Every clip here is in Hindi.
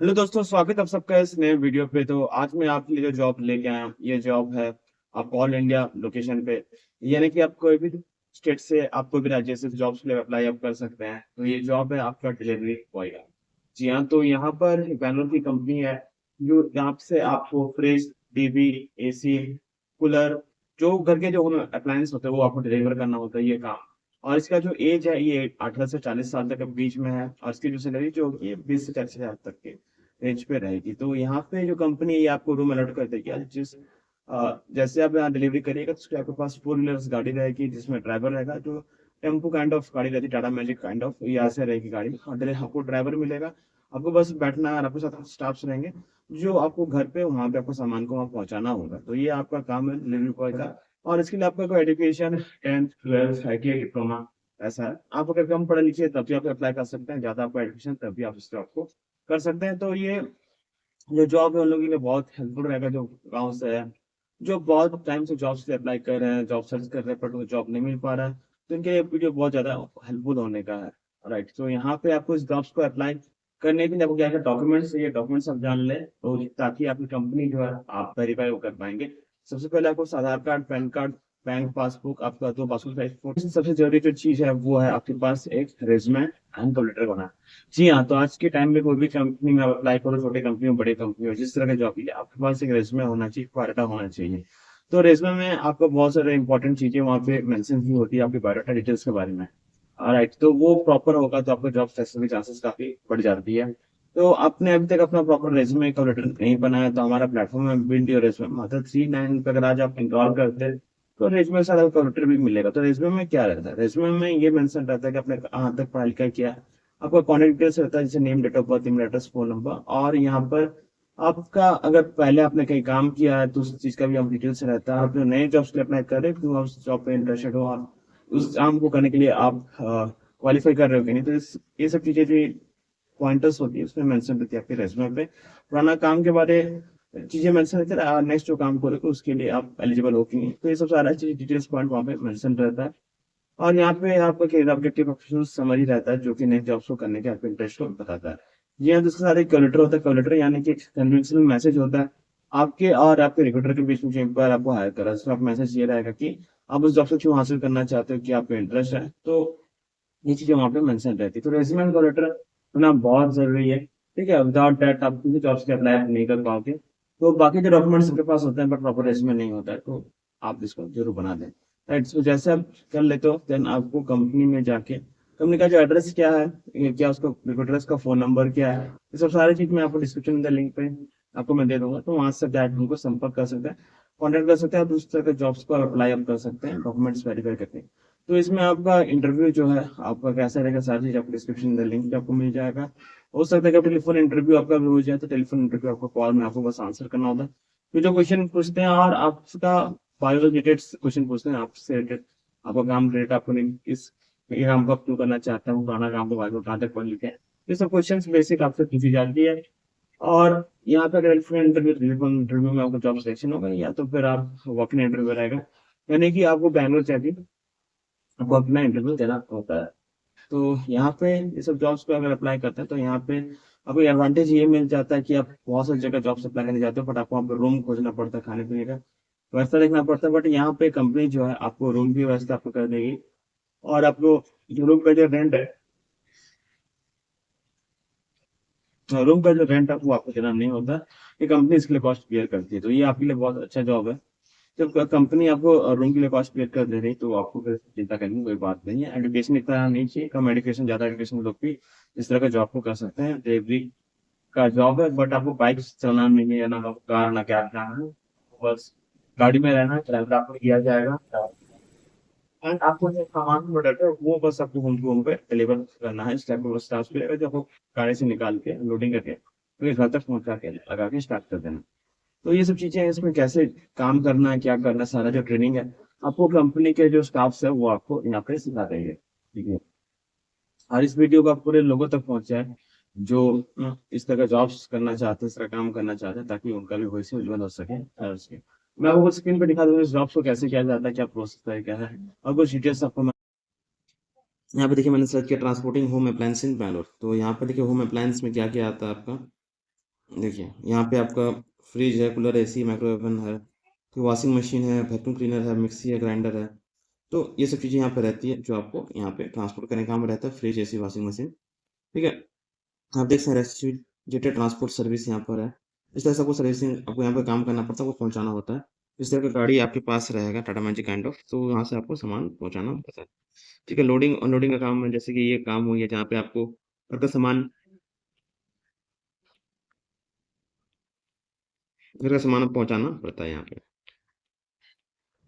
हेलो दोस्तों, स्वागत है आप सबका इस नए वीडियो पे। तो आज मैं आपके लिए जो जॉब लेके आया हूँ, ये जॉब है आप ऑल इंडिया लोकेशन पे। यानी कि आप कोई भी स्टेट से, आप कोई भी राज्य से जॉब्स के लिए अप्लाई आप कर सकते हैं। तो ये जॉब है आपका डिलीवरी बॉय का। जी हाँ, तो यहाँ पर बैंगलोर की कंपनी है जो यहाँ से आपको फ्रिज, टीवी, एसी, कूलर, जो घर के जो अप्लायंस होते हैं वो आपको डिलीवर करना होता है, ये काम। और इसका जो एज है ये 18 से 40 साल तक के बीच में है, और इसकी जो सैलरी जो होगी ये 20 से 40 हजार तक की रेंज पे रहेगी। तो यहाँ पे जो कंपनी है ये आपको रूम अलॉट कर देगी। जैसे आप यहाँ डिलीवरी करिएगा तो उसके आपके पास फोर व्हीलर्स गाड़ी रहेगी, जिसमें ड्राइवर रहेगा, जो टेम्पो काइंड ऑफ गाड़ी रहती है, टाटा मैजिक काइंड ऑफ, यहाँ से रहेगी गाड़ी। और आपको ड्राइवर मिलेगा, आपको बस बैठना है और आपके साथ स्टाफ्स रहेंगे जो आपको घर पे वहाँ पे आपको सामान को वहाँ पहुँचाना होगा। तो ये आपका काम है डिलीवरी बॉय का। और इसके लिए आपका कोई education 10th 12th ITI diploma ऐसा है। आप अगर कम पढ़े लिखे तब भी आप अप्लाई कर सकते हैं, ज्यादा आपका एजुकेशन तब भी आप इस जॉब को कर सकते हैं। तो ये जॉब है उन लोगों के लिए बहुत हेल्पफुल रहेगा जो गाँव से है, जो बहुत टाइम से जॉब्स के लिए अप्लाई कर रहे हैं, जॉब सर्च कर रहे हैं, बट उनको जॉब नहीं मिल पा रहा है। तो इनके लिए वीडियो बहुत ज्यादा हेल्पफुल होने का है। राइट, तो यहाँ पे आपको इस जॉब्स को अप्लाई करने के लिए आपको क्या क्या डॉक्यूमेंट्स चाहिए, डॉक्यूमेंट्स आप जान लें तो ताकि आपकी कंपनी जो है आप वेरीफाई वो कर पाएंगे। सबसे पहले आपको Aadhaar card, PAN card, bank passbook, आपका दो पासपोर्ट साइज फोटो। सबसे जरूरी जो चीज है वो है आपके पास एक रेज्यूमे एंड कवर लेटर होना। जी हाँ, तो आज के टाइम में कोई भी कंपनी में अप्लाई करो, छोटी कंपनी हो बड़ी कंपनी हो, जिस तरह का जॉब के लिए आपके पास एक रेज्यूमे होना चाहिए, बायोडाटा होना चाहिए। तो रेज्यूमे में आपको बहुत सारे इंपॉर्टेंट चीजें वहाँ पे मेंशन की होती है आपके बायोडाटा डिटेल्स के बारे में। राइट, तो वो प्रॉपर होगा तो आपका जॉब सक्सेस की चांसेस काफी बढ़ जाती है। तो आपने अभी तक अपना प्रॉपर रेज्यूमे कवर लेटर नहीं बनाया तो हमारा प्लेटफॉर्म है बिल्ड योर रेज्यूमे, मतलब 39 पे अगर आज आप इनरोल करते हैं तो रेज्यूमे के साथ आपको कवर लेटर भी मिलेगा। तो रेज्यूमे में क्या रहता है, रेज्यूमे में ये मेंशन रहता है कि आपने कहाँ तक पढ़ा लिखा किया है। आपका कॉन्टेक्ट डिटेल्स रहता है, जैसे name, date of birth, email address, phone number. और यहाँ पर आपका अगर पहले आपने कहीं काम किया है तो उस चीज का भी आप डिटेल्स रहता है। आप जो नए जॉब्स के लिए अप्लाई कर रहे हैं तो आप उस जॉब पे इंटरेस्टेड हो, आप उस काम को करने के लिए आप क्वालिफाई कर रहे हो कि नहीं। तो ये सब चीजें जो पॉइंटर्स होती है उसमें मेंशन रहती है आपके रेज्यूमे पे। पुराना काम के बारे चीजें मेंशन रहती है, नेक्स्ट जो काम करोगे उसके लिए आप एलिजिबल हो कि नहीं। तो ये सब सारा चीज डिटेल्स पॉइंट वहाँ पे मेंशन रहता है। और यहाँ पे आपका करियर ऑब्जेक्टिव प्रोफेशनल समरी रहता है जो कि नए जॉब्स को करने के आपके इंटरेस्ट को बताता है। ये यहाँ दूसरा सारे कलेक्टर होता है। कलेक्टर यानी कि कन्वेंशनल मैसेज होता है आपके और आपके रिक्रूटर के बीच में, जो एक बार आपको हायर करा उसमें आप मैसेज ये रहेगा कि आप उस जॉब से क्यों हासिल करना चाहते हो, कि आपको इंटरेस्ट है। तो ये चीजें वहाँ पे मेंशन रहती है। तो रेज्यूमे एंड कलेक्टर होना बहुत जरूरी है। ठीक है, विदाउट दैट आप किसी जॉब्स के अप्लाई नहीं कर पाओगे। तो बाकी जो डॉक्यूमेंट्स आपके पास होते हैं बट प्रॉपर रेज्यूमे नहीं होता है, तो आप इसको जरूर बना दें। राइट, तो जैसे आप कर लेते हो देन आपको कंपनी में जाके कंपनी का जो एड्रेस क्या है, ये क्या उसका एड्रेस का फोन नंबर क्या है, ये सब सारी चीज मैं आपको डिस्क्रिप्शन में लिंक पे आपको मैं दे दूंगा। तो वहां से डायरेक्ट उनको संपर्क कर सकते हैं, कॉन्टेक्ट कर सकते हैं। आप उस तरह के जॉब्स को अप्लाई आप कर सकते हैं, डॉक्यूमेंट्स वेरीफाई करके। तो इसमें आपका इंटरव्यू जो है आपका कैसा रहेगा, सारी चीज आपको डिस्क्रिप्शन में लिंक आपको मिल जाएगा। हो सकता है कि टेलीफोन इंटरव्यू आपका भी हो जाए, तो टेलीफोन इंटरव्यू आपको कॉल में आपको बस आंसर करना होता है। फिर जो क्वेश्चन पूछते हैं और आपका बायो रिलेटेड क्वेश्चन पूछते हैं आपसे रिलेटेड, आपका काम रिलेटेड, आपको किस ये काम को क्यों करना चाहता हूँ, पुराना काम को बायो कहाँ तक पढ़ लिखे हैं, ये सब क्वेश्चन बेसिक आपसे पूछी जाती है। और यहाँ पे टेलीफोन इंटरव्यू, टेलीफोन इंटरव्यू में आपको जॉब सिलेक्शन होगा या तो फिर आप वॉक इन इंटरव्यू रहेगा, यानी कि आपको बैंगलोर चाहिए, आपको अपना इंटरव्यू देना होता है। तो यहाँ पे ये सब जॉब्स पे अगर अप्लाई करते हैं तो यहाँ पे आपको एडवांटेज ये मिल जाता है कि आप बहुत सारी जगह जॉब्स अप्लाई करने जाते हो बट आपको वहाँ पे रूम खोजना पड़ता है, खाने पीने का व्यवस्था देखना पड़ता है। बट यहाँ पे कंपनी जो है आपको रूम की व्यवस्था आपको कर देगी। और आपको जो रूम का जो रेंट है, रूम का जो रेंट है वो आपको देना नहीं होता, ये कंपनी इसके लिए कॉस्ट बियर करती है। तो ये आपके लिए बहुत अच्छा जॉब है। जब कंपनी आपको रूम के लिए कॉस्ट पे कर दे रही तो आपको फिर चिंता करने की कोई बात नहीं है। एजुकेशन इतना नहीं चाहिए, कम एजुकेशन ज्यादा एजुकेशन लोग भी इस तरह का जॉब को कर सकते हैं। डिलीवरी का जॉब है बट आपको बाइक चलाना नहीं है, ना कार ना कैब जाना है, बस गाड़ी में रहना है, ड्राइवर आपको किया जाएगा। एंड आपको जो सामान प्रोडक्ट है वो बस आपको होम टू होम पे डिलीवर करना है। स्टेप बाय स्टेप पे जब वो गाड़ी से निकाल के लोडिंग करके फिर घर तक पहुंचा के लगा के स्टार्ट कर देना। तो ये सब चीजें हैं, इसमें कैसे काम करना है, क्या करना है, सारा जो ट्रेनिंग है आपको कंपनी के जो स्टाफ्स है वो आपको यहाँ पे सिखा देंगे। ठीक है, और इस वीडियो को आप पूरे लोगों तक पहुंचाए जो इस तरह का जॉब्स करना चाहते हैं, इस तरह काम करना चाहते हैं, ताकि उनका भी भविष्य उज्जवल हो सके। और उसके मैं आपको स्क्रीन पे दिखा दूंगा इस जॉब्स को कैसे किया जाता है, क्या प्रोसेस है, क्या है, और कुछ डिटेल्स आपको मैं यहाँ पे देखिए मैंने सर्च किया ट्रांसपोर्टिंग होम अप्लायंस इन बैंगलोर। तो यहाँ पे देखिए होम अप्लायंस में क्या क्या आता है आपका। देखिए यहाँ पे आपका फ्रिज है, कूलर, एसी, माइक्रोवेव ओवन है, फिर वॉशिंग मशीन है, वैक्यूम क्लीनर है, मिक्सी है, ग्राइंडर है। तो ये सब चीज़ें यहाँ पे रहती है जो आपको यहाँ पे ट्रांसपोर्ट करने का काम रहता है, फ्रिज, एसी, वॉशिंग मशीन। ठीक है। आप देख सकते हैं रेफ्रिजरेटर ट्रांसपोर्ट सर्विस यहाँ पर है। इस तरह से आपको सर्विसिंग आपको यहाँ पे काम करना पड़ता है, आपको पहुँचाना होता है। इस तरह का गाड़ी आपके पास रहेगा टाटा मैजिक काइंड ऑफ, तो वहाँ से आपको सामान पहुँचाना होता है। ठीक है, लोडिंग अनलोडिंग का काम है, जैसे कि ये काम हो गया जहाँ पे आपको घर का सामान, पहुँचाना पड़ता है यहाँ पे।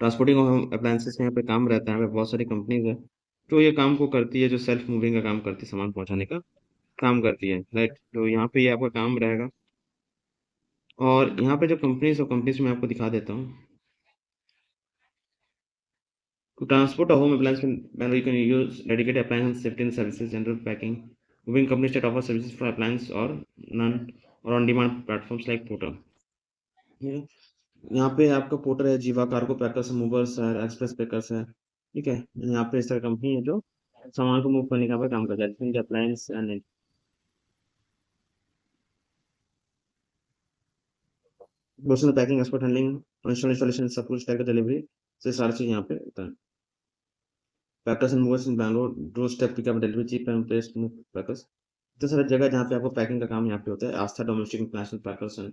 ट्रांसपोर्टिंग और होम अप्लायंसेस का यहाँ पे काम रहता है, यहाँ पे बहुत सारी कंपनीज है जो ये काम को करती है, जो सेल्फ मूविंग का काम करती है, सामान पहुँचाने का काम करती है, राइट। तो यहाँ पे ये आपका काम रहेगा। और यहाँ पे जो कंपनीज है, कंपनीज में आपको दिखा देता हूँ। To transport a home appliance panel, you can use dedicated appliance safety and services, general packing, moving companies that offer services for appliance or none or on-demand platforms like Porter. ठीक है। यहाँ पे आपका पोर्टर है, जीवा कार्गो पैकर्स, मूवर्स है, एक्सप्रेस पैकर्स है। ठीक है। यहाँ पे इस तरह कंपनी है जो सामान को मूव करने का काम करता है, appliance and personal packing, expert handling, installation, सब कुछ टाइप का डिलीवरी से सारी चीज यहाँ पे होता है। Packers and movers in Bangalore, door step pickup delivery, cheap and place move packers. इतने सारे जगह जहाँ पे आपको पैकिंग का काम यहाँ पे होता है। Aastha domestic international packers and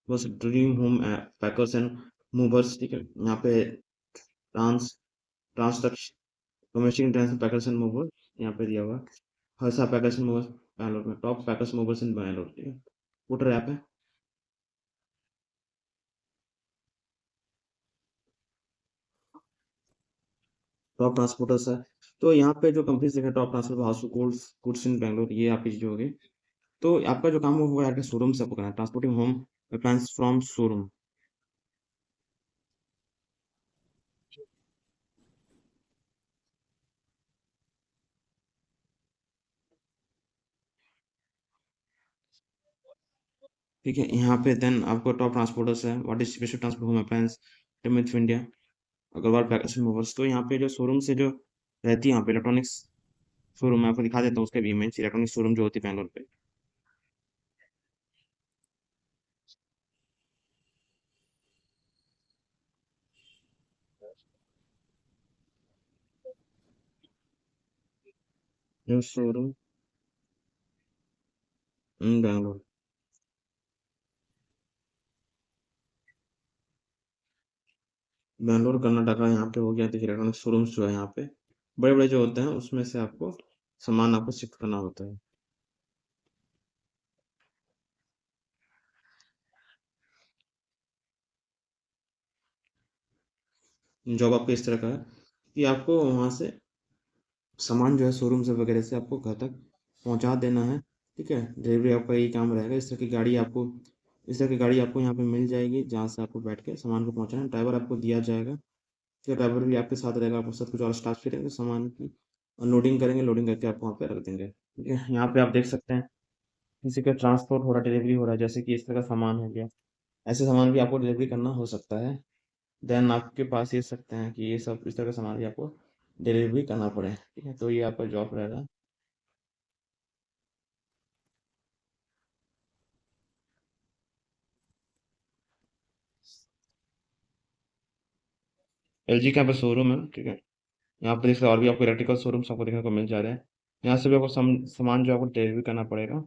बस dream home packers and movers. ठीक है। यहाँ पे trans trans domestic international packers and movers यहाँ पे दिया हुआ है। Harsha packers and movers Bangalore में, top packers movers in Bangalore. ठीक है। स्कूटर ऐप है, टॉप ट्रांसपोर्टर्स है। तो यहाँ पे जो कंपनी देखें, top transport, house goods, goods in Bangalore, ये आपकी चीजें होगी। तो आपका जो काम होगा आपके शोरूम से आपको करना है, transporting home appliance from showroom. ठीक है। यहाँ पे देन आपको टॉप ट्रांसपोर्टर्स है, what is special transport home appliance with India, Agarwal package movers. तो यहाँ पे जो शोरूम से जो रहती है, यहाँ पे इलेक्ट्रॉनिक्स शोरूम, मैं आपको दिखा देता हूँ उसका भी इमेज, इलेक्ट्रॉनिक शोरूम जो होती है बैंगलोर पे। जो शोरूम इन बैंगलोर, बैंगलोर कर्नाटका, यहाँ पे हो गया। देखिए इलेक्ट्रॉनिक शोरूम्स जो है यहाँ पे बड़े बड़े जो होते हैं, उसमें से आपको सामान आपको शिफ्ट करना होता है। जॉब आपको इस तरह का है कि आपको वहाँ से सामान जो है शोरूम से वगैरह से आपको घर तक पहुँचा देना है। ठीक है। डिलीवरी आपका यही काम रहेगा। इस तरह की गाड़ी आपको यहाँ पे मिल जाएगी, जहाँ से आपको बैठ के सामान को पहुँचाना है। ड्राइवर आपको दिया जाएगा, तो ड्राइवर भी आपके साथ रहेगा, आपके साथ कुछ और स्टाफ भी रहेंगे, सामान की अनलोडिंग करेंगे, लोडिंग करके आपको वहाँ पे रख देंगे। ठीक है। यहाँ पे आप देख सकते हैं किसी का ट्रांसपोर्ट हो रहा है, डिलीवरी हो रहा है, जैसे कि इस तरह का सामान हो गया। ऐसे सामान भी आपको डिलीवरी करना हो सकता है। देन आपके पास ये सकते हैं कि ये सब इस तरह का सामान भी आपको डिलीवरी करना पड़े। ठीक है। तो ये आपका जॉब रहेगा। एलजी का यहाँ पे शोरूम है। ठीक है। यहाँ पे जैसे और भी आपको इलेक्ट्रिकल शोरूम्स आपको देखने को मिल जा रहे हैं। यहाँ से भी आपको सामान जो है आपको डिलीवरी करना पड़ेगा।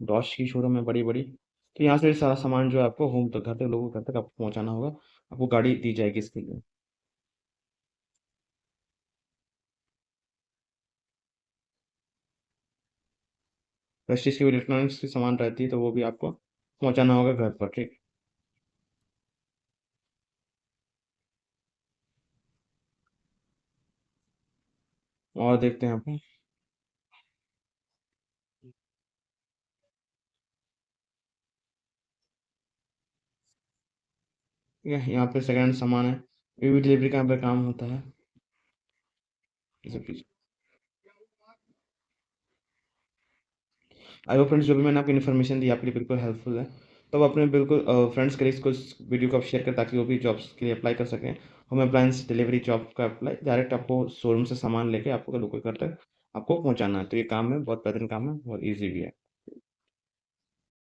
डॉश की शोरूम है बड़ी बड़ी। तो यहाँ से भी सारा सामान जो है आपको होम तक, घर तक, लोगों के घर तक आपको पहुँचाना होगा। आपको गाड़ी दी जाएगी इसके लिए। प्रेस्टीज की इलेक्ट्रॉनिक्स की सामान रहती है, तो वो भी आपको पहुँचाना होगा घर पर। ठीक। और देखते हैं आपको। ठीक है। यहाँ पे सेकंड हैंड सामान है, ये भी डिलीवरी का यहाँ पे काम होता है। ये सब चीज़। आई होप फ्रेंड्स, जो भी मैंने आपको इन्फॉर्मेशन दी आपके लिए बिल्कुल हेल्पफुल है। तो आप अपने बिल्कुल फ्रेंड्स कलीग्स को इस वीडियो को आप शेयर करें, ताकि वो भी जॉब्स के लिए अप्लाई कर सकें। होम अप्लायंस डिलीवरी जॉब का अप्लाई डायरेक्ट आपको शोरूम से सामान लेके आपको लोकल घर तक आपको पहुंचाना है। तो ये काम है, बहुत बेहतरीन काम है, बहुत ईजी भी है।